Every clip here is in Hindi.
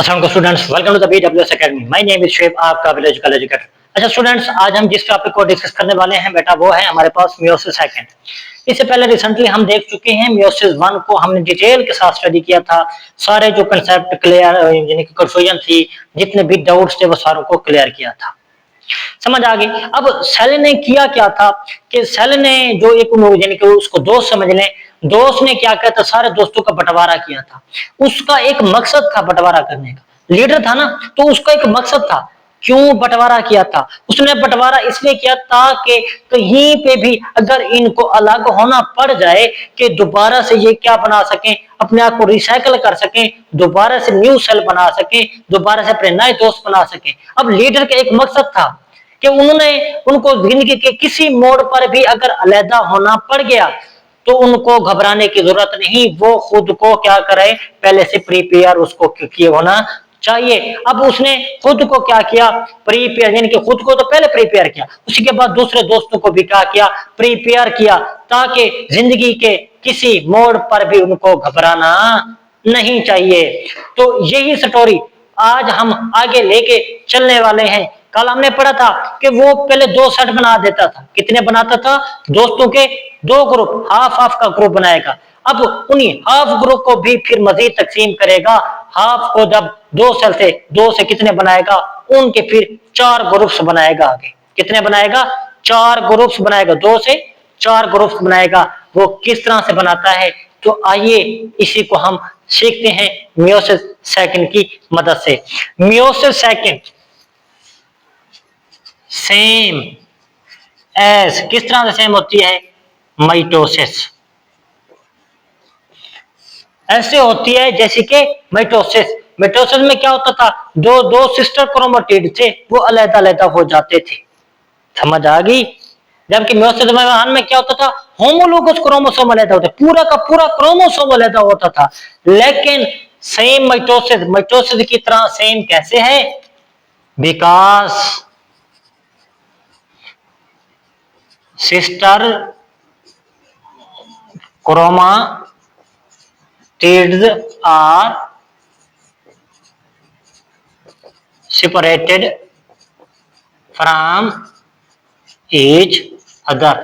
अस्सलाम students, welcome to the BWS academy. My name is Shoaib, आपका बायोलॉजिकल एजुकेटर। अच्छा स्टूडेंट्स, आज हम जिस टॉपिक को डिस्कस करने वाले हैं बेटा वो है हमारे पास मियोसिस सेकंड। इससे पहले रिसेंटली हम देख चुके हैं मियोसिस वन को हमने डिटेल के साथ स्टडी किया था। सारे जो कंसेप्ट क्लियर यानी कि कंफ्यूजन थी, जितने भी डाउट्स थे वो सारों को क्लियर किया था। समझ आ गई। अब सेल ने किया क्या था कि सेल ने जो एक यानी कि उसको दोस्त समझ लें, दोस्त ने क्या किया था, सारे दोस्तों का बंटवारा किया था। उसका एक मकसद था बंटवारा करने का, लीडर था ना, तो उसका एक मकसद था। क्यों बंटवारा किया था? उसने बंटवारा इसलिए किया ताकि कहीं पे भी अगर इनको अलग होना पड़ जाए कि दोबारा से ये क्या बना सकें, अपने आप को रिसाइकल कर सकें, दोबारा से न्यू सेल बना सकें, दोबारा से अपने नए दोस्त बना सकें। अब लीडर का एक मकसद था कि उन्होंने उनको जिंदगी के किसी मोड़ पर भी अगर अलहदा होना पड़ गया तो उनको घबराने की जरूरत नहीं, वो खुद को क्या करे, पहले से प्रिपेयर उसको किए होना चाहिए। अब उसने खुद को क्या किया, प्रिपेयर, यानी कि खुद को तो पहले प्रिपेयर किया, उसी के बाद दूसरे दोस्तों को भी क्या किया, प्रिपेयर किया, ताकि जिंदगी के किसी मोड़ पर भी उनको घबराना नहीं चाहिए। तो यही स्टोरी आज हम आगे लेके चलने वाले हैं। कल हमने पढ़ा था कि वो पहले दो सेट बना देता था। कितने बनाता था? दोस्तों के दो ग्रुप, हाफ हाफ का ग्रुप बनाएगा। अब उन्हीं हाफ ग्रुप को भी फिर मजीद तकसीम करेगा। हाफ को जब दो से कितने बनाएगा, उनके फिर चार ग्रुप्स बनाएगा। आगे कितने बनाएगा? चार ग्रुप्स बनाएगा, दो से चार ग्रुप्स बनाएगा। वो किस तरह से बनाता है, तो आइए इसी को हम सीखते हैं मियोसिस सेकंड की मदद से। मियोसिस सेकंड सेम एज, किस तरह से सेम होती है? माइटोसिस। ऐसे होती है जैसे कि माइटोसिस। माइटोसिस में क्या होता था, दो दो सिस्टर क्रोमेटिड थे, वो अलग-अलग हो जाते थे। समझ आ गई? जबकि मियोसिस में क्या होता था, होमोलोगस क्रोमोसोम अलग होता, पूरा का पूरा क्रोमोसोम अलग होता था। लेकिन सेम माइटोसिस, माइटोसिस की तरह सेम कैसे है? Because sister chromatids are separated from each other।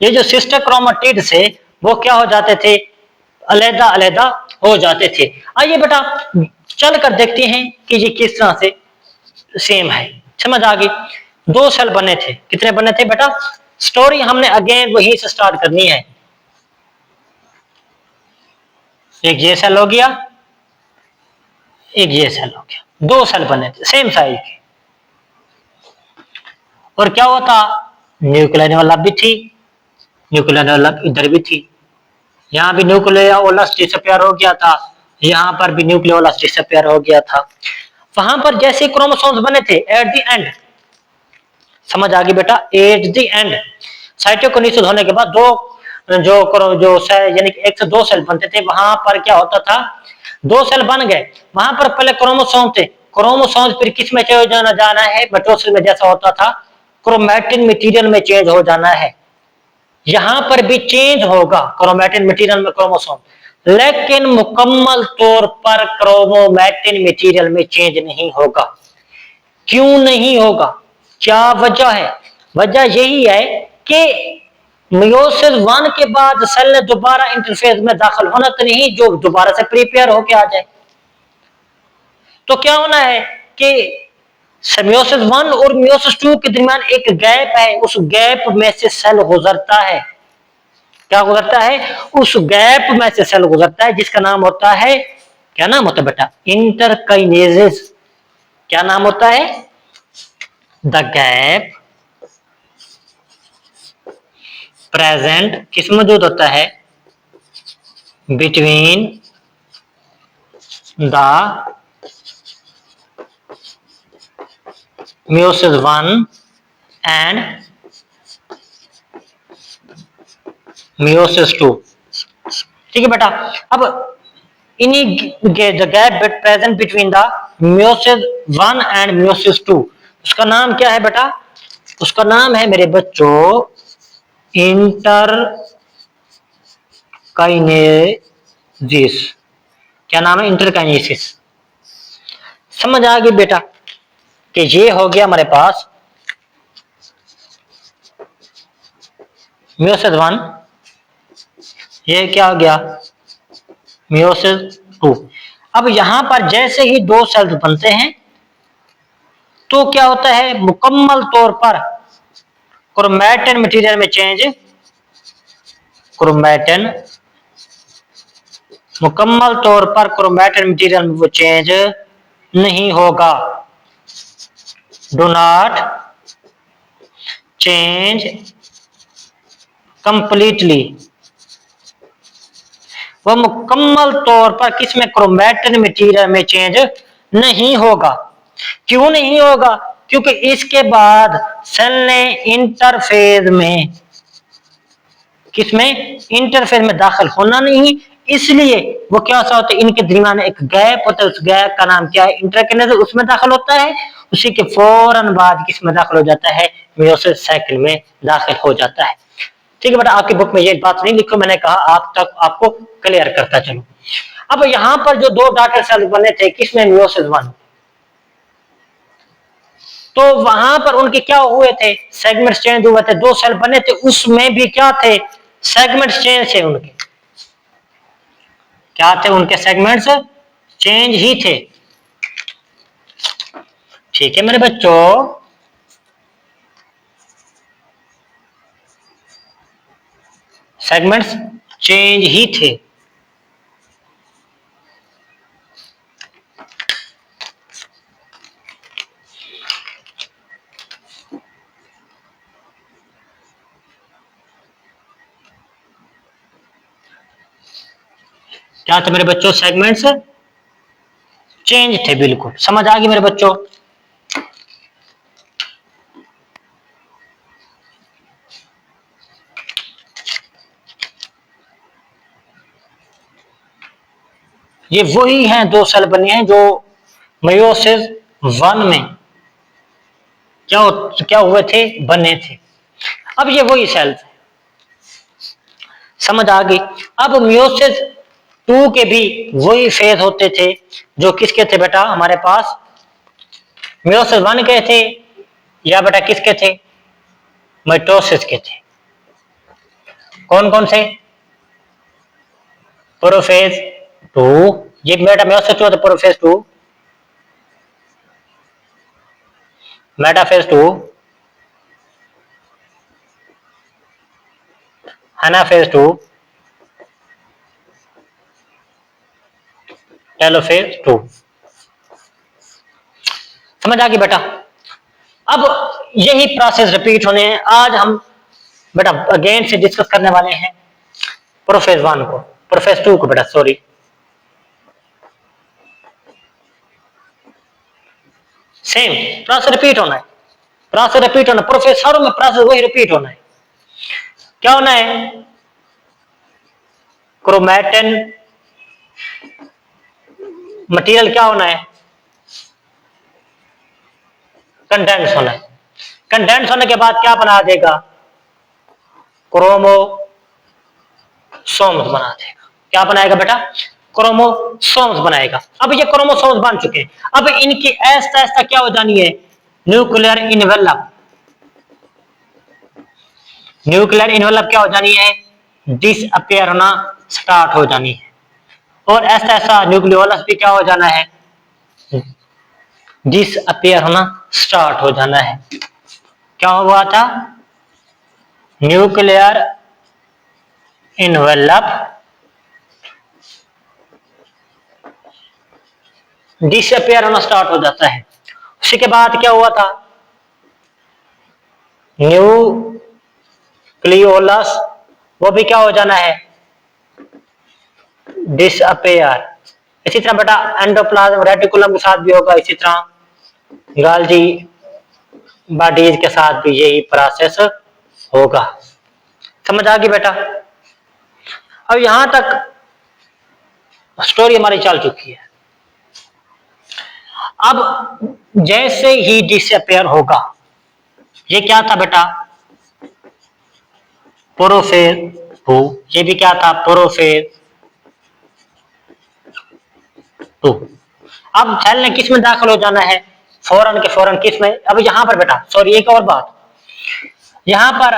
ये जो सिस्टर क्रोमेटिड से वो क्या हो जाते थे, अलहदा अलहदा हो जाते थे। आइए बेटा चल कर देखते हैं कि ये किस तरह से सेम है। समझ आ गई? दो सेल बने थे, कितने बने थे बेटा? स्टोरी हमने अगेन वही से स्टार्ट करनी है। एक ये सेल हो गया, एक ये सेल हो गया, दो सेल बने थे सेम साइज के। और क्या होता, न्यूक्लियर ओवरलैप भी थी, न्यूक्लियर ओवरलैप इधर भी थी, यहाँ भी न्यूक्लियर ओवरलैप डिसअपीयर हो गया था, यहाँ पर भी न्यूक्लियर ओवरलैप डिसअपीयर हो गया था। वहां पर जैसे क्रोमोसोम्स बने थे एट द एंड, समझ आ गई बेटा? एट द एंड साइटोकिनेसिस होने के बाद दो यानी कि एक से दो सेल बनते थे। वहां पर क्या होता था, दो सेल बन गए, वहां पर पहले क्रोमोसोम थे, क्रोमोसोम फिर किस में चेंज होना जाना है? माइटोसिस में जैसा होता था क्रोमैटिन मटेरियल में चेंज हो जाना है। यहां पर भी चेंज होगा क्रोमैटिन मटेरियल में क्रोमोसोम, लेकिन मुकम्मल तौर पर क्रोमैटिन मटेरियल में चेंज नहीं होगा। क्यों नहीं होगा? क्या वजह है? वजह यही है कि मियोसिस वन के बाद सेल ने दोबारा इंटरफेस में दाखिल होना तो नहीं, जो दोबारा से प्रिपेयर होके आ जाए। तो क्या होना है कि मियोसिस वन और मियोसिस टू के दरमियान एक गैप है, उस गैप में से सेल गुजरता है। क्या गुजरता है? उस गैप में से सेल गुजरता है, जिसका नाम होता है, क्या नाम होता है बेटा? इंटरकाइनेसिस। क्या नाम होता है? द गैप प्रेजेंट किस मौजूद होता है? Between the meiosis one and meiosis two. ठीक है बेटा? अब इन्हीं the gap present between the meiosis one and meiosis two, उसका नाम क्या है बेटा? उसका नाम है मेरे बच्चों इंटर काइनेसिस। क्या नाम है, इंटरकाइनेसिस। समझ आ गई बेटा कि ये हो गया हमारे पास मियोसिस वन, ये क्या हो गया मियोसिस टू। अब यहां पर जैसे ही दो सेल्स बनते हैं तो क्या होता है, मुकम्मल तौर पर क्रोमैटिन मटेरियल में चेंज, क्रोमैटिन मुकम्मल तौर पर क्रोमैटिन मटेरियल में वो चेंज नहीं होगा। डू नॉट चेंज कंप्लीटली, वह मुकम्मल तौर पर किसमें, क्रोमैटिन मटेरियल में चेंज नहीं होगा। क्यों नहीं होगा, क्योंकि इसके बाद सेल ने इंटरफेज में, किसमें, इंटरफेज में दाखिल होना नहीं, इसलिए वो क्या होता है, इनके दरमियान एक गैप होता है, उस गैप का नाम क्या है, इंटरकाइनेसिस, उसमें दाखिल होता है। उसी के फौरन बाद किसमें दाखिल हो जाता है, मियोसिस साइकिल में दाखिल हो जाता है। ठीक है बेटा, आपकी बुक में ये बात नहीं लिखो, मैंने कहा आप तक आपको क्लियर करता चलो। अब यहां पर जो दो डॉटर सेल्स बने थे किसमें, मियोसिस वन, तो वहां पर उनके क्या हुए थे, सेगमेंट्स चेंज हुए थे, दो सेल बने थे उसमें भी क्या थे, सेगमेंट्स चेंज थे उनके, क्या थे उनके, सेगमेंट्स चेंज ही थे। ठीक है मेरे बच्चों, सेगमेंट्स चेंज ही थे। क्या थे मेरे बच्चों, सेगमेंट्स चेंज थे, बिल्कुल समझ आ गई मेरे बच्चों। ये वही हैं दो सेल बने हैं जो मयोसिस वन में क्या हुए थे, बने थे। अब ये वही सेल समझ आ गई। अब मियोसिस टू के भी वही फेज होते थे जो किसके थे बेटा, हमारे पास मियोसिस वन के थे, या बेटा किसके थे, माइटोसिस के थे। कौन कौन से, प्रोफेज टू, ये बेटा meiosis two, prophase two, metaphase two, anaphase two, telophase two. समझ आ गई बेटा। अब यही प्रोसेस रिपीट होने हैं। आज हम बेटा अगेन से डिस्कस करने वाले हैं प्रोफेज वन को, प्रोफेज टू को बेटा, सॉरी, सेम प्रोसेस रिपीट होना है, प्रोसेस रिपीट होना, प्रोफेसरों में प्रोसेस वही रिपीट होना है। क्या होना है, क्रोमैटिन मटेरियल क्या होना है, कंडेंस होना है। कंडेंस होने के बाद क्या बना देगा, क्रोमोसोम्स बना देगा। क्या बनाएगा बेटा, क्रोमोसोम्स बनाएगा। अब ये क्रोमोसोम्स बन चुके हैं, अब इनकी ऐसा ऐसा क्या हो जानी है, न्यूक्लियर इनवेलप, न्यूक्लियर इनवेलप क्या हो जानी है, डिसअपियर होना स्टार्ट हो जानी है। और ऐसा ऐसा न्यूक्लियोलस भी क्या हो जाना है, डिसअपियर होना स्टार्ट हो जाना है। क्या हुआ था, न्यूक्लियर इनवेलप डिसअपियर होना स्टार्ट हो जाता है। उसी के बाद क्या हुआ था, न्यूक्लियोलस वो भी क्या हो जाना है, डिसअपियर। इसी तरह बेटा एंडोप्लाज्म रेटिकुलम के साथ भी होगा, इसी तरह गाल्जी बॉडीज के साथ भी यही प्रोसेस होगा। समझ आ गई बेटा। अब यहां तक स्टोरी हमारी चल चुकी है। अब जैसे ही डिसअपियर होगा, ये क्या था बेटा, प्रोफेज टू, ये भी क्या था, प्रोफेज टू। अब सेल ने किस में दाखिल हो जाना है, फौरन के फौरन किस में। अब यहाँ पर बेटा सॉरी एक और बात, यहाँ पर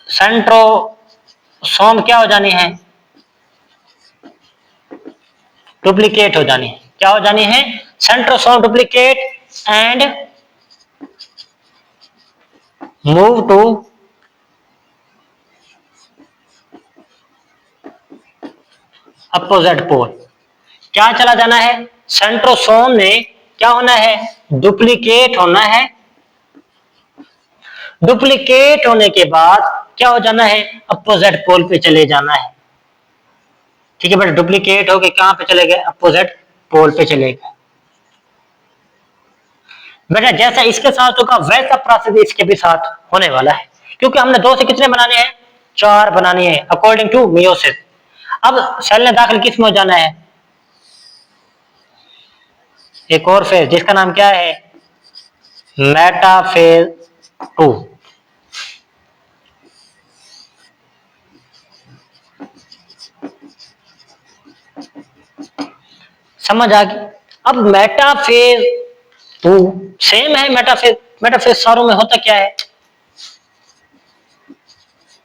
सेंट्रोसोम क्या हो जानी है, डुप्लीकेट हो जानी है। क्या हो जानी है, centrosome duplicate and move to opposite pole. क्या चला जाना है, सेंट्रोसोम ने क्या होना है, डुप्लीकेट होना है। डुप्लीकेट होने के बाद क्या हो जाना है, अपोजिट पोल पे चले जाना है। ठीक है बेटा, डुप्लीकेट होके कहां पे चले गए, अपोजिट पोल पे चले गए। बेटा जैसा इसके साथ होगा वैसा प्रोसेस इसके भी साथ होने वाला है, क्योंकि हमने 2 से कितने बनाने हैं, 4 बनाने हैं अकॉर्डिंग टू मियोसिस। अब सेल ने दाखिल किस में हो जाना है, एक और फेज जिसका नाम क्या है, मेटाफेज 2। समझ आ गई। अब मेटाफेज 2 सेम है, मेटाफेज सारों में होता क्या है,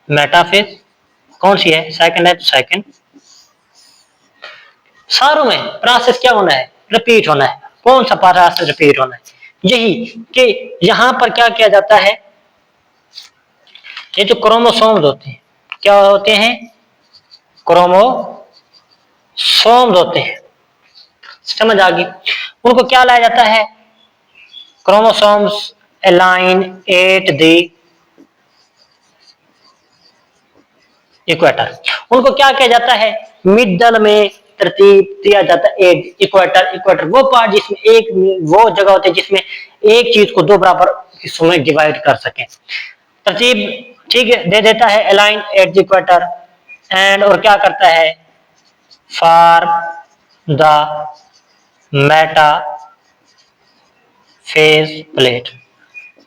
मेटाफेज कौन सी है, सेकंड है तो सेकंड। सारों में प्रोसेस क्या होना है, रिपीट होना है। कौन सा प्रोसेस रिपीट होना है, यही कि यहां पर क्या किया जाता है, ये जो क्रोमोसोम्स होते हैं, क्या होते हैं, क्रोमोसोम्स होते हैं। समझ आ गई। उनको क्या लाया जाता है, chromosomes align at the equator. उनको क्या किया जाता है, मिडल में तरतीब दिया जाता है। इक्वेटर, इक्वेटर वो पार्ट जिसमें एक, वो जगह होती है जिसमें एक चीज को 2 बराबर हिस्सों में डिवाइड कर सके। तरतीब ठीक है दे देता है, align at the equator and, और क्या करता है, for the Meta phase plate.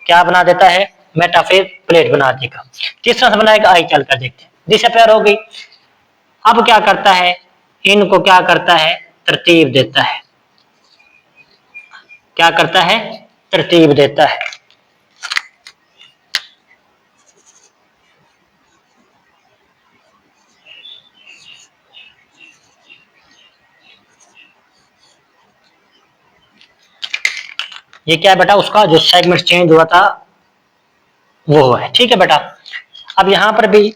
क्या बना देता है, मेटाफेज प्लेट बना देगा। किस तरह से बनाएगा, आई चल कर देखते हैं। डिसअपेयर हो गई। अब क्या करता है, इनको क्या करता है, तरतीब देता है। क्या करता है, तरतीब देता है। ये क्या है बेटा, उसका जो सेगमेंट चेंज हुआ था वो है। ठीक है बेटा, अब यहां पर भी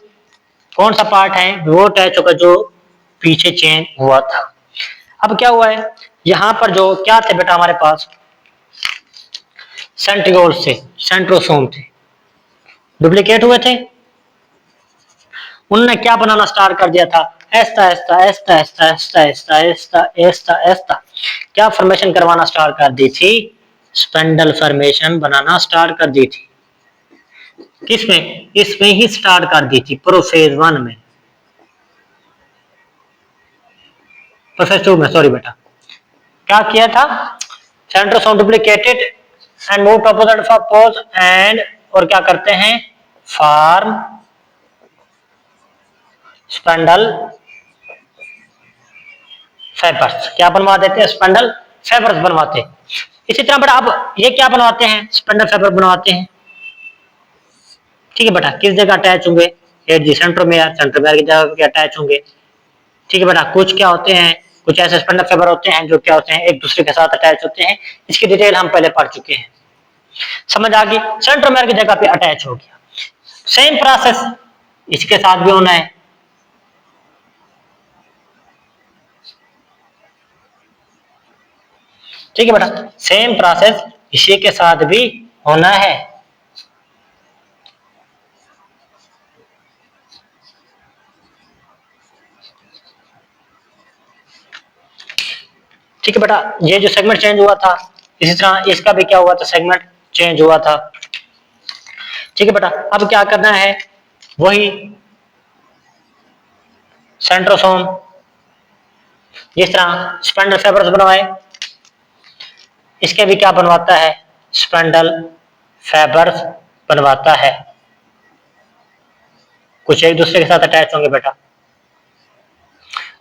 कौन सा पार्ट है, वो अटैच होगा जो पीछे चेंज हुआ था। अब क्या हुआ है, यहां पर जो क्या थे बेटा हमारे पास, सेंट्रियोल्स थे, सेंट्रोसोम थे, डुप्लीकेट हुए थे। उन्होंने क्या बनाना स्टार्ट कर दिया था, ऐस्ता ऐस्ता ऐस्ता ऐस्ता ऐस्ता ऐस्ता ऐस्ता ऐस्ता ऐस्ता क्या फॉर्मेशन करवाना स्टार्ट कर दी थी, स्पेंडल फॉर्मेशन बनाना स्टार्ट कर दी थी। किसमें, इसमें ही स्टार्ट कर दी थी, प्रोफेज 1 में, प्रोफेज 2 में, सॉरी बेटा। क्या किया था, centrosome duplicated and move opposite for pose and, और क्या करते हैं, फॉर्म स्पेंडल फाइबर्स। क्या बनवा देते हैं, स्पेंडल फाइबर्स बनवाते हैं। इसी तरह बेटा अब ये क्या बनवाते हैं, स्पेंडल फाइबर बनवाते हैं। ठीक है बेटा, किस जगह अटैच होंगे, एट दी सेंट्रोमेयर, सेंट्रोमेयर की जगह पे अटैच होंगे। ठीक है बेटा, कुछ क्या होते हैं, कुछ ऐसे स्पेंडल फाइबर होते हैं जो क्या होते हैं, एक दूसरे के साथ अटैच होते हैं। इसकी डिटेल हम पहले पढ़ चुके हैं। समझ आ गई, सेंट्रोमेयर की जगह पे अटैच हो गया। सेम प्रोसेस इसके साथ भी होना है। ठीक है बेटा, सेम प्रोसेस इसी के साथ भी होना है। ठीक है बेटा, ये जो सेगमेंट चेंज हुआ था, इसी तरह इसका भी क्या हुआ था, सेगमेंट चेंज हुआ था। ठीक है बेटा, अब क्या करना है, वही सेंट्रोसोम जिस तरह स्पेंडल फाइबर्स बनवाए, इसके भी क्या बनवाता है, स्पेंडल फाइबर्स बनवाता है। कुछ एक दूसरे के साथ अटैच होंगे बेटा,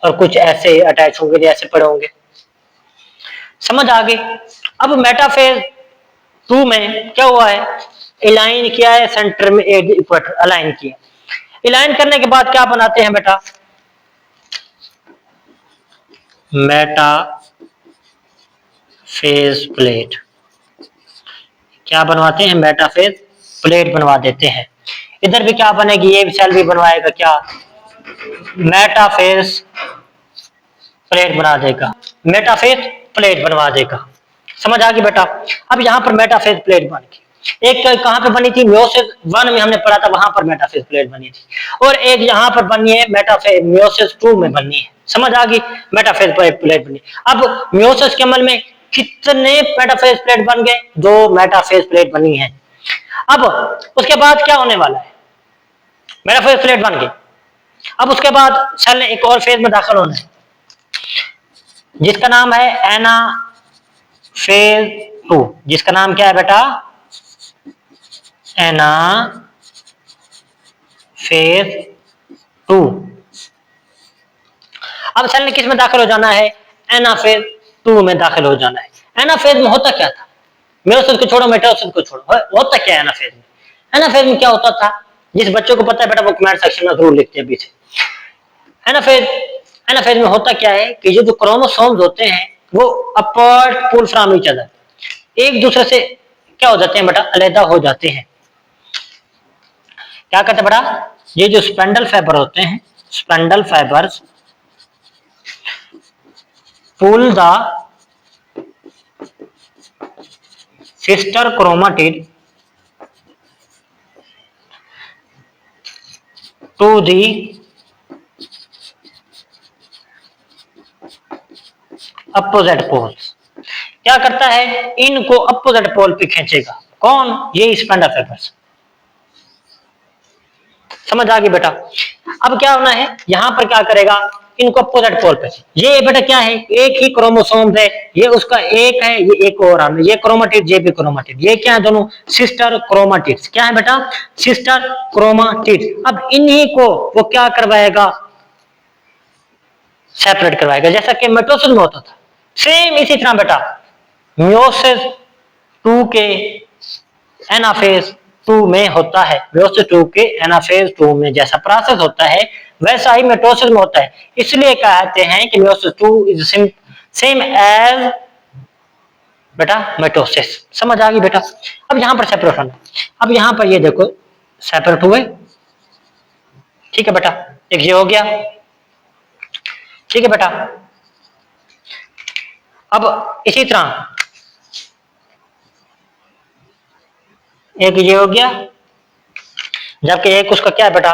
और कुछ ऐसे अटैच होंगे जैसे पड़े होंगे। समझ आ गई। अब मेटाफेज 2 में क्या हुआ है, अलाइन किया है, सेंटर में इक्वेटर अलाइन किया। अलाइन करने के बाद क्या बनाते हैं बेटा, मेटाफेज प्लेट। क्या बनवाते हैं, मेटाफेज प्लेट बनवा देते हैं। इधर भी क्या बनेगी, ये सेल भी बनवाएगा क्या, मेटाफेज प्लेट बना देगा, मेटाफेज प्लेट बनवा देगा। समझ आ गई बेटा। अब यहाँ पर मेटाफेज प्लेट बन गई। एक कहाँ पे बनी थी, मियोसिस 1 में हमने पढ़ा था, वहां पर मेटाफेज प्लेट बनी थी, और एक यहाँ पर बनी है मेटाफेज मियोसिस 2 में बनी है। समझ आ गई, मेटाफेज प्लेट बनी। अब मियोसिस के अमल में कितने मेटाफेज प्लेट बन गए, 2 मेटाफेज प्लेट बनी है। अब उसके बाद क्या होने वाला है, मेटाफेज प्लेट बन गई। अब उसके बाद सेल ने एक और फेज में दाखिल होना है, जिसका नाम है एनाफेज 2। जिसका नाम क्या है बेटा, एनाफेज 2। अब सेल ने किस में दाखिल हो जाना है, एनाफेज 2 में दाखिल हो जाना है। एनाफेज में होता क्या था, मेयोसिस को छोड़ो, मिटोसिस को छोड़ो, होता क्या है एनाफेज में। एनाफेज में क्या होता था, जिस बच्चों को पता है बेटा वो कमेंट सेक्शन में जरूर लिखते हैं पीछे। एनाफेज एनाफेज में होता क्या है कि ये जो क्रोमोसोम्स होते हैं वो apart pull from each other, एक दूसरे से क्या हो जाते हैं बेटा, अलग हो जाते हैं। क्या करते हैं बेटा, ये जो स्पेंडल फाइबर होते हैं, spindle fibres pull the sister chromatid to the opposite poles. क्या करता है, इनको अपोजिट पोल पे खींचेगा, कौन, ये स्पेंडल फाइबर्स। समझ आ गई बेटा। अब क्या होना है, यहां पर क्या करेगा, इनको अपोजिट पोल पे, ये बेटा क्या है, एक ही क्रोमोसोम है, ये उसका एक है, ये एक और है, ये क्रोमाटिड, ये भी क्रोमाटिड, ये क्या है, दोनों सिस्टर क्रोमाटिड्स। क्या है बेटा, सिस्टर क्रोमाटिड्स। अब इन्हीं को वो क्या करवाएगा, सेपरेट करवाएगा, जैसा कि मिटोसिस में होता था। सेम इसी तरह बेटा मियोसिस 2 के एनाफेज 2 में होता है, मियोसिस 2 के एनाफेज 2 में जैसा प्रोसेस होता है वैसा ही मिटोसिस में होता है। इसलिए कहते हैं कि मियोसिस 2 इज सेम एज बेटा मिटोसिस। समझ आ गई बेटा। अब यहां पर सेपरेट होना, अब यहां पर ये देखो सेपरेट हुए, ठीक है बेटा, एक ये हो गया, ठीक है बेटा। अब इसी तरह एक ये हो गया, जबकि एक उसका क्या है बेटा,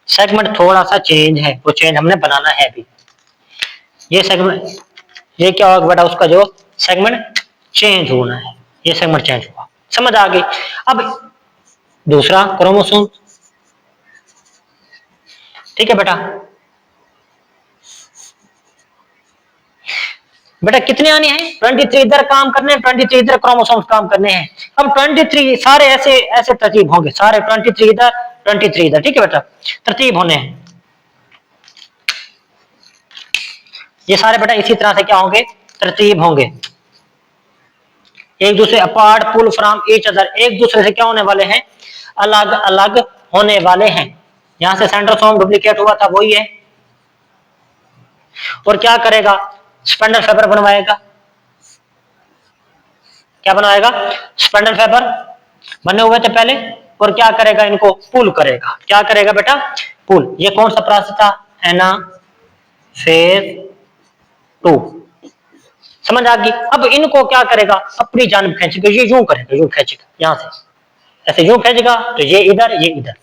सेगमेंट थोड़ा सा चेंज है, वो चेंज हमने बनाना है अभी। ये सेगमेंट, ये क्या होगा बेटा, उसका जो सेगमेंट चेंज होना है, ये सेगमेंट चेंज हुआ। समझ आ गई। अब दूसरा क्रोमोसोम, ठीक है बेटा। बेटा कितने आने हैं, 23 इधर काम करने हैं, 23 इधर क्रोमोसोम्स काम करने हैं। अब 23 सारे ऐसे ऐसे तरतीब होंगे, सारे 23 इधर 23 इधर, ठीक है बेटा, तरतीब होने हैं ये सारे बेटा, इसी तरह से क्या होंगे, तरतीब होंगे, एक दूसरे apart pull from each other, एक दूसरे से क्या होने वाले हैं, अलग अलग होने वाले हैं। यहां से सेंट्रोसोम डुप्लीकेट हुआ था वही है, और क्या करेगा, स्पेंडल फाइबर बनवाएगा। क्या बनवाएगा, स्पेंडल फाइबर बने हुए थे पहले, और क्या करेगा, इनको पुल करेगा। क्या करेगा बेटा, पुल। ये कौन सा प्रोसेस था, एनाफेज 2। समझ आ गई। अब इनको क्या करेगा, अपनी जानब खींचेगा, ये यूं करेगा, यूं खींचेगा, यहां से ऐसे यूं खींचेगा, तो ये इधर ये इधर।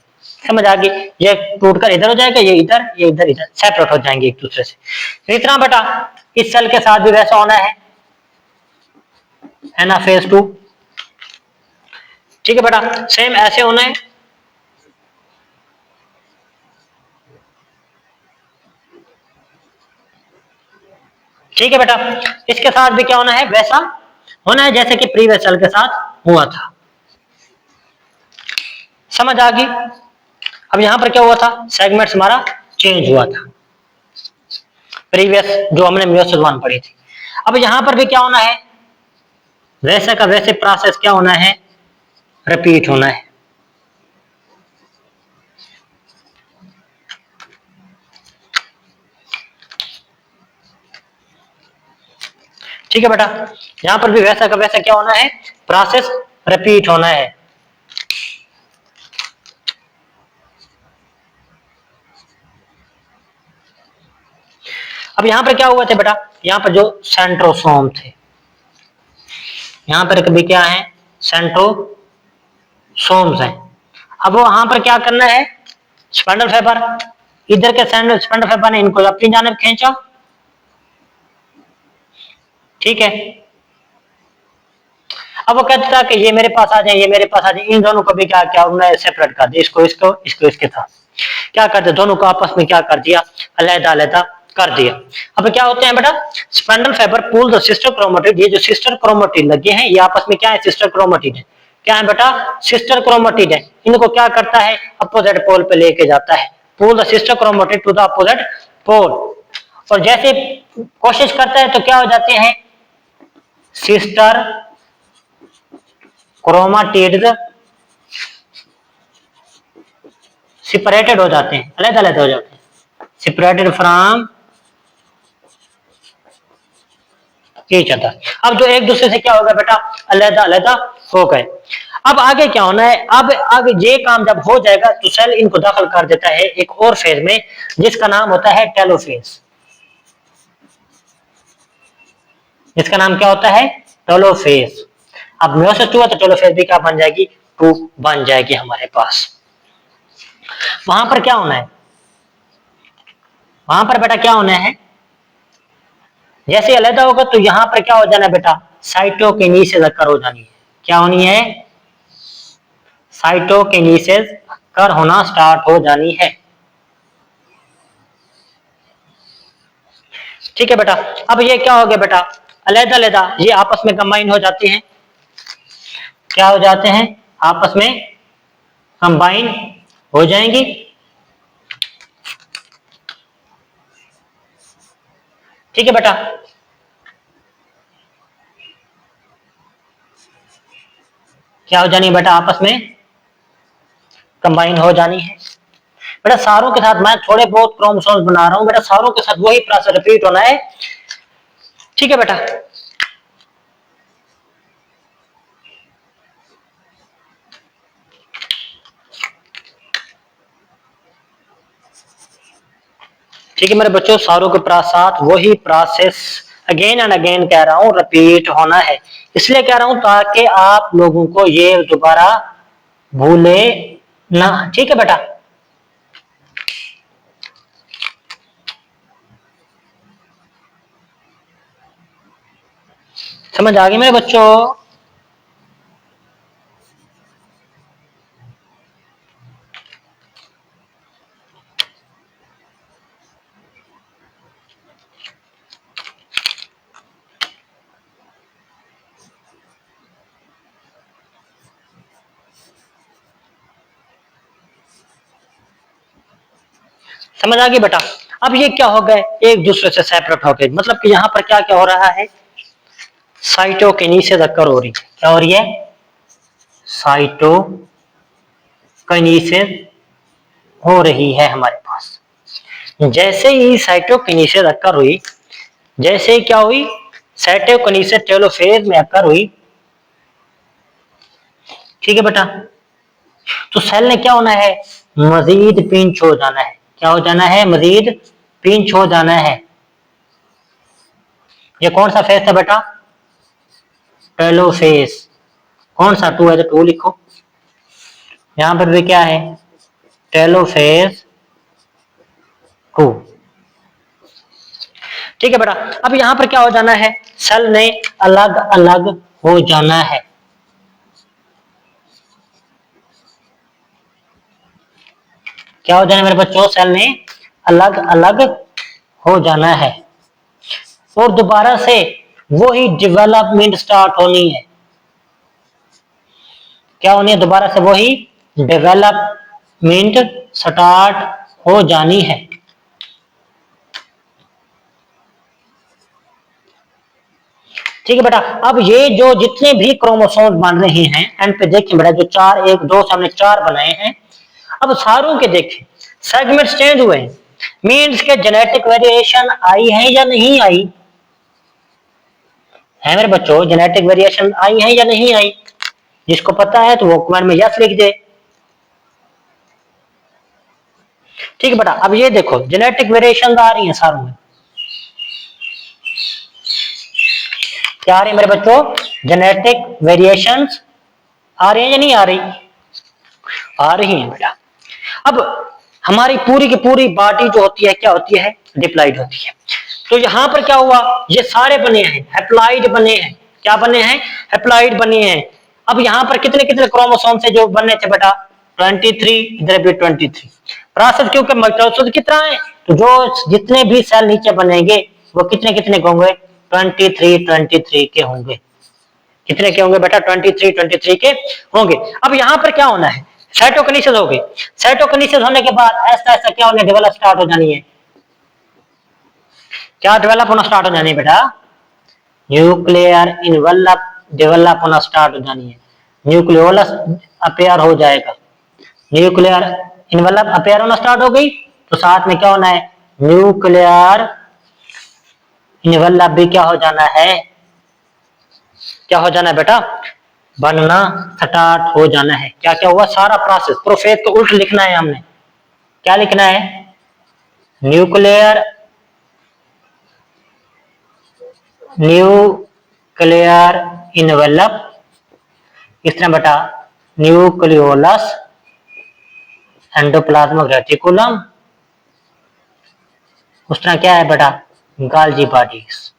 समझ आ गई, ये टूटकर इधर हो जाएगा, ये इधर ये इधर, इधर सेपरेट हो जाएंगे एक दूसरे से। इतना बेटा इस सेल के साथ भी वैसा होना है, एनाफेज 2, ठीक है बेटा, सेम ऐसे होना है। ठीक है बेटा, इसके साथ भी क्या होना है, वैसा होना है जैसे कि प्रीवियस सेल के साथ हुआ था। समझ आ गई। अब यहां पर क्या हुआ था, सेगमेंट्स हमारा चेंज हुआ था, प्रीवियस जो हमने मियोसिस 1 पढ़ी थी। अब यहां पर भी क्या होना है, वैसे का वैसे प्रोसेस क्या होना है, रिपीट होना है। ठीक है बेटा, यहां पर भी वैसा का वैसा क्या होना है, प्रोसेस रिपीट होना है। अब यहां पर क्या हुआ था बेटा, यहां पर जो सेंट्रोसोम थे, यहां पर कभी क्या है, सेंट्रोसोम्स हैं। अब वो वहां पर क्या करना है, स्पिंडल फाइबर, इधर के स्पिंडल फाइबर ने इनको अपनी जानब खींचा, ठीक है। अब वो कहता था कि ये मेरे पास आ जाए, ये मेरे पास आ जाए, इन दोनों को भी क्या क्या उन्होंने सेपरेट कर दिया, इसको इसको इसको इसके साथ क्या करते, दोनों को आपस में क्या कर दिया, अलहदा अलहदा कर दिया। अब क्या होते हैं बेटा, spindle fibre pull the sister chromatid, ये जो सिस्टर क्रोमेटिड लगे हैं ये आपस में क्या है, सिस्टर क्रोमेटिड है, क्या है बेटा, सिस्टर क्रोमेटिड है। इनको क्या करता है, अपोजिट पोल पे लेके जाता है, pull the sister chromatid to the opposite pole. और जैसे कोशिश करता है तो क्या हो जाते हैं, सिस्टर क्रोमेटिड्स सेपरेटेड हो जाते हैं, अलग अलग हो जाते हैं, सेपरेटेड फ्रॉम ईच अदर। अब जो एक दूसरे से क्या होगा बेटा, अलग अलग हो गए। अब आगे क्या होना है, अब आगे ये काम जब हो जाएगा तो सेल इनको दाखिल कर देता है एक और फेज में जिसका नाम होता है टेलोफेज। इसका नाम क्या होता है, टेलोफेज। अब मेयोसिस 2 है तो टेलोफेज भी क्या बन जाएगी, 2 बन जाएगी हमारे पास। वहां पर क्या होना है, वहां पर बेटा क्या होना है, जैसे अलग होगा तो यहां पर क्या हो जाना है बेटा, साइटोकिनेसिस अकर हो जानी है, क्या होनी है, साइटोकिनेसिस अकर होना स्टार्ट हो जानी है। ठीक है बेटा, अब ये क्या हो गया बेटा, अलग अलग ये आपस में कंबाइन हो जाते हैं, क्या हो जाते हैं, आपस में कंबाइन हो जाएंगी। ठीक है बेटा, क्या हो जानी है बेटा, आपस में कंबाइन हो जानी है। बेटा सारों के साथ मैं थोड़े बहुत क्रोमोसोम्स बना रहा हूं बेटा, सारों के साथ वही प्रोसेस रिपीट होना है। ठीक है बेटा, ठीक है मेरे बच्चों, सारों के साथ वही प्रोसेस अगेन एंड अगेन कह रहा हूं रिपीट होना है, इसलिए कह रहा हूं ताकि आप लोगों को ये दोबारा भूले ना। ठीक है बेटा, समझ आ गई मेरे बच्चों। समझ आ गई बेटा। अब ये क्या हो गए, एक दूसरे से सेपरेट हो गए, मतलब कि यहां पर क्या क्या हो रहा है, साइटोकिनेसिस अकर हो रही है, क्या हो रही है, साइटोकिनेसिस हो रही है हमारे पास। जैसे ही साइटोकिनेसिस अकर हुई, जैसे ही क्या हुई, साइटोकिनेसिस टेलोफेज में अकर हुई, ठीक है बेटा, तो सेल ने क्या होना है, मजीद पिंच हो जाना है, क्या हो जाना है, मजीद पिंच हो जाना है। ये कौन सा फेज था बेटा, टेलोफेज। कौन सा, 2 है तो 2 लिखो, यहां पर भी क्या है, टेलोफेज 2। ठीक है बेटा, अब यहां पर क्या हो जाना है, सेल ने अलग अलग हो जाना है। क्या हो जाना है मेरे बच्चों, सेल ने अलग अलग हो जाना है और दोबारा से वही डेवलपमेंट स्टार्ट होनी है। क्या होनी है, दोबारा से वही डेवलपमेंट स्टार्ट हो जानी है। ठीक है बेटा। अब ये जो जितने भी क्रोमोसोम्स बन रहे हैं एंड पे देखिए बेटा, जो चार, एक दो सामने चार बनाए हैं, अब सारों के देखिए सेगमेंट्स चेंज हुए हैं, मीन्स के जेनेटिक वेरिएशन आई है या नहीं आई है मेरे बच्चों? जेनेटिक वेरिएशन आई है या नहीं आई? जिसको पता है तो वो कमेंट में यस लिख दे। ठीक है बेटा। अब ये देखो जेनेटिक वेरिएशन आ रही है सारों में, क्या आ रही है मेरे बच्चों? जेनेटिक वेरिएशंस आ रही है या नहीं आ रही? आ रही है बेटा। अब हमारी पूरी की पूरी बॉडी जो होती है क्या होती है? डिप्लॉइड होती है। तो यहां पर क्या हुआ? ये सारे बने हैं हैप्लॉइड बने हैं। क्या बने हैं? हैप्लॉइड बने हैं। अब यहां पर कितने कितने क्रोमोसोम से जो बने थे बेटा? 23, इधर भी 23। प्रोसेस क्योंकि माइटोसिस कितना है, तो जो जितने भी सेल नीचे बनेंगे वो कितने कितने के होंगे? 23 के होंगे। कितने के होंगे बेटा? 23 के होंगे। अब यहां पर क्या होना है? साइटोकिनेसिस हो गई। साइटोकिनेसिस होने के बाद ऐसा ऐसा क्या होने डेवलप स्टार्ट हो जानी है? क्या डेवलप होना स्टार्ट हो जानी है बेटा? न्यूक्लियर इनवेलप डेवलप होना स्टार्ट हो जानी है। न्यूक्लियोलस अपेयर हो जाएगा। न्यूक्लियर इनवेलप अपेयर होना स्टार्ट हो गई तो साथ में क्या होना है? न्यूक्लियर इनवेलप भी क्या हो जाना है? क्या हो जाना है बेटा? बनना स्टार्ट हो जाना है। क्या क्या हुआ? सारा प्रोसेस प्रोफेज को उल्ट लिखना है हमने। क्या लिखना है? न्यूक्लियर इनवेलप, किस तरह बेटा? न्यूक्लियोलस, एंडोप्लाज्मिक रेटिकुलम, उस तरह क्या है बेटा? गाल्जी बॉडीज।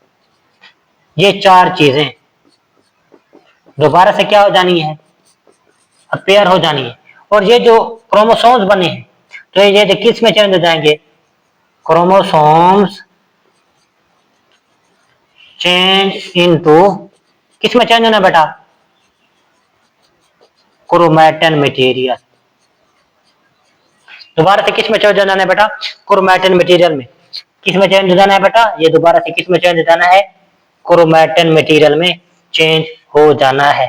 ये चार चीजें दोबारा से क्या हो जानी है? अपेयर हो जानी है। और ये जो क्रोमोसोम्स बने हैं तो ये किस में चेंज हो जाएंगे? क्रोमोसोम्स चेंज इनटू, किस में चेंज होना बेटा? Chromatin material. दोबारा से किस में चेंज हो जाना है बेटा? क्रोमैटिन मटेरियल में। किस में चेंज हो जाना है बेटा? ये दोबारा से किस में चेंज हो जाना है? क्रोमैटिन मटेरियल में चेंज हो जाना है।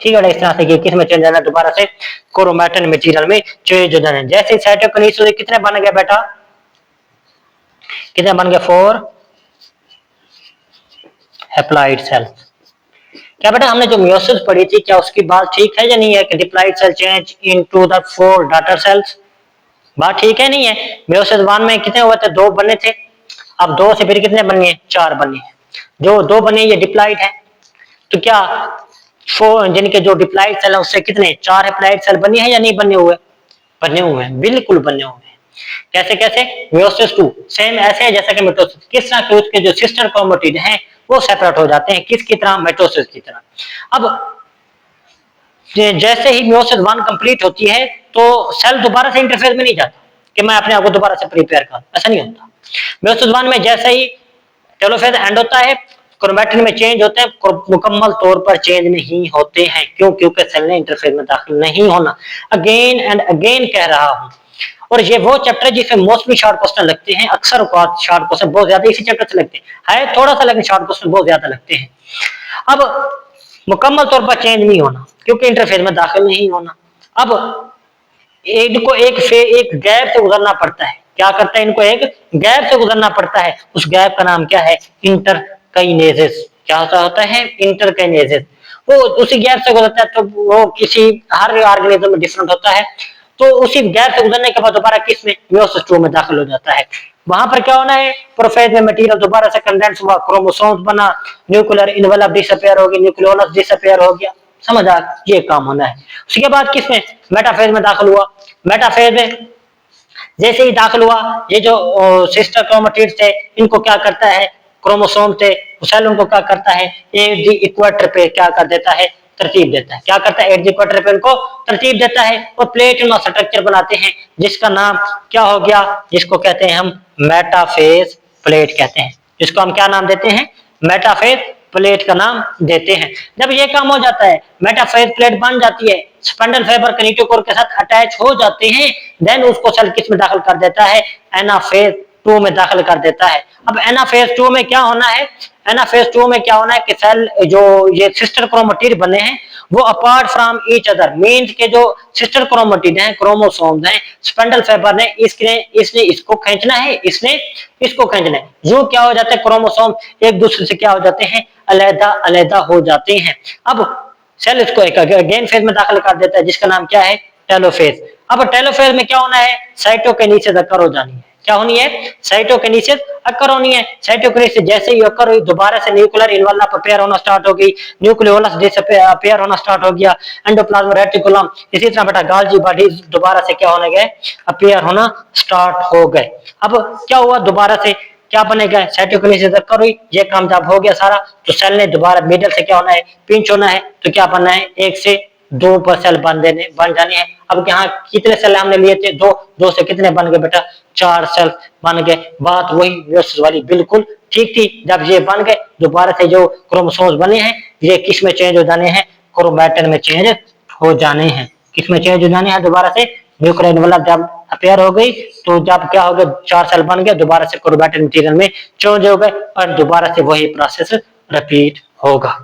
ठीक है, इस तरह से किस में चेंज जाना है? दोबारा से क्रोमैटिन मटेरियल में चेंज हो जाना है। जैसे साइटोकिनेसिस कितने बन गए बेटा? कितने बन गए? 4 हैप्लॉइड सेल। क्या बेटा हमने जो मियोसिस पढ़ी थी क्या उसकी बात ठीक है या नहीं है कि diploid cell change into the 4 daughter cells? बात ठीक है नहीं है? मियोसिस 1 में कितने हुए थे? 2 बने थे। अब 2 से फिर कितने बने? 4 बने। जो 2 बने ये डिप्लॉइड है। तो क्या जिनके जो डिप्लॉइड सेल है उससे कितने? 4 हैप्लॉइड सेल बने हैं या नहीं बने हुए? बने हुए हैं, बिल्कुल बने हुए हैं। कैसे कैसे? मियोसिस 2 सेम ऐसे है जैसा कि मिटोसिस। किस तरह के? उसके जो सिस्टर क्रोमेटिड हैं वो सेपरेट हो जाते हैं। किसकी तरह? मिटोसिस की तरह। अब जैसे ही मियोसिस 1 कंप्लीट होती है तो सेल दोबारा से इंटरफेज में नहीं जाता कि मैं अपने आप को दोबारा से प्रिपेयर कर, ऐसा नहीं होता। मियोसिस 1 में जैसे ही टेलोफेज एंड होता है क्रोमैटिन में चेंज होते हैं, मुकम्मल तौर पर चेंज नहीं होते हैं। क्यों? क्योंकि सेल ने इंटरफेज में दाखिल नहीं होना। अगेन एंड अगेन कह रहा हूं। और ये वो चैप्टर जिसमें मोस्टली शॉर्ट क्वेश्चन लगते हैं। अक्सर शॉर्ट क्वेश्चन बहुत ज्यादा इसी चैप्टर से लगते हैं। है थोड़ा सा लेकिन शॉर्ट क्वेश्चन बहुत ज्यादा लगते हैं। अब मुकम्मल तौर पर चेंज नहीं होना क्योंकि इंटरफेज में दाखिल नहीं होना। अब इनको एक गैप से गुजरना पड़ता है। क्या करता है? इनको एक गैप से गुजरना पड़ता है। उस गैप का नाम क्या है? इंटरकाइनेसिस। क्या होता है? इंटरकाइनेसिस। वो उसी गैप से गुजरता है तो वो किसी हर ऑर्गेनिज्म में डिफरेंट होता है। तो उसी गैप से गुजरने के बाद दोबारा किस में? मियोसिस 2 में दाखिल हो जाता है। वहां पर क्या होना है? प्रोफेज में मटेरियल दोबारा से कंडेंस हुआ, क्रोमोसोम्स बना, न्यूक्लियर इनवेलप डिसअपीयर हो गया, न्यूक्लियोलस डिसअपीयर हो गया। समझ आ? ये काम होना है। उसके बाद किसमें? मेटाफेज में दाखिल हुआ। मेटाफेज में जैसे ही दाखिल हुआ ये जो सिस्टर क्रोमेटिड्स थे इनको क्या करता है? क्रोमोसोम थे सेल उनको क्या करता है? एट द इक्वेटर पे क्या कर देता है? तरतीब देता है। क्या करता है? एट द इक्वेटर पे इनको तरतीब देता है और प्लेट में स्ट्रक्चर बनाते हैं जिसका नाम क्या हो गया? जिसको कहते हैं हम मेटाफेज प्लेट कहते हैं। जिसको हम क्या नाम देते हैं? मेटाफेज प्लेट का नाम देते हैं। जब ये काम हो जाता है मेटाफेज प्लेट बन जाती है, स्पंडल फाइबर किनेटोकोर के साथ अटैच हो जाते हैं, देन उसको सेल किस में दाखिल कर देता है? एनाफेज 2 में दाखिल कर देता है। अब एनाफेज 2 में क्या होना है, एनाफेज 2 में क्या होना है कि सेल जो ये सिस्टर क्रोमेटिड बने हैं वो apart from each other means के जो सिस्टर क्रोमेटिड हैं, क्रोमोसोम्स हैं, स्पिंडल फाइबर ने इसने इसको खींचना है, इसने इसको खींचना है। जो क्या हो जाते हैं, क्रोमोसोम एक दूसरे से क्या हो जाते हैं, अलग अलग हो जाते हैं। अब सेल इसको एक अगेन फेज में दाखिल कर देता है जिसका नाम क्या है, टेलोफेज। अब टेलोफेज में क्या होना है, साइटोकिनेसिस अकर हो जानी है। क्या होनी है, साइटोकिनेसिस अकर होनी है। साइटोकिनेसिस जैसे ही अकर हुई दोबारा से न्यूक्लियर इनवलप अपेयर होना स्टार्ट हो गई, न्यूक्लियोलस डिसअपेयर होना स्टार्ट हो गया, एंडोप्लाज्म रेटिकुलम इसी तरह बेटा गाल्जी बॉडी दोबारा से क्या होने गए, अपेयर होना स्टार्ट हो गए। अब क्या हुआ, दोबारा से क्या बनेगा, साइटोकिनेसिस अकर हुई, ये काम जब हो गया सारा तो सेल ने दोबारा मिडल से क्या होना है, पिंच होना है। तो क्या बनना है, 1 से 2 पर सेल बन जाने हैं। अब यहाँ कितने सेल हमने लिए थे, 2 से कितने बन गए बेटा, 4 सेल बन गए। बात वही मियोसिस वाली बिल्कुल ठीक थी। जब ये बन गए दोबारा से जो क्रोमोसोम्स बने हैं ये किस में चेंज हो जाने हैं, क्रोमैटिन में चेंज हो जाने हैं। किस में चेंज हो जाने हैं, दोबारा से न्यूक्लियर एनवलप जब अपेयर हो गई तो जब क्या हो गया, 4 सेल बन गए, दोबारा से क्रोमैटिन मटेरियल में चेंज हो गए और दोबारा से वही प्रोसेस रिपीट होगा।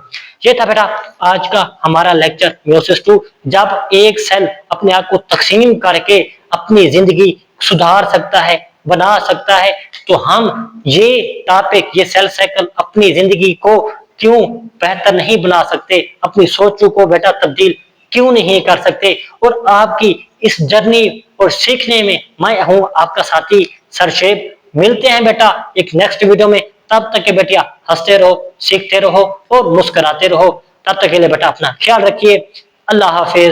ये था बेटा आज का हमारा लेक्चर मियोसिस 2। जब एक सेल अपने आप को तकसीम करके अपनी जिंदगी सुधार सकता है, बना सकता है, तो हम ये टॉपिक, ये सेल साइकिल अपनी जिंदगी को क्यों बेहतर नहीं बना सकते, अपनी सोचों को बेटा तब्दील क्यों नहीं कर सकते। और आपकी इस जर्नी और सीखने में मैं हूं आपका साथी सरशेब। मिलते हैं बेटा एक नेक्स्ट वीडियो में, तब तक के बेटिया हंसते रहो, सीखते रहो और मुस्कुराते रहो। तब तक के लिए बेटा अपना ख्याल रखिए। अल्लाह हाफिज।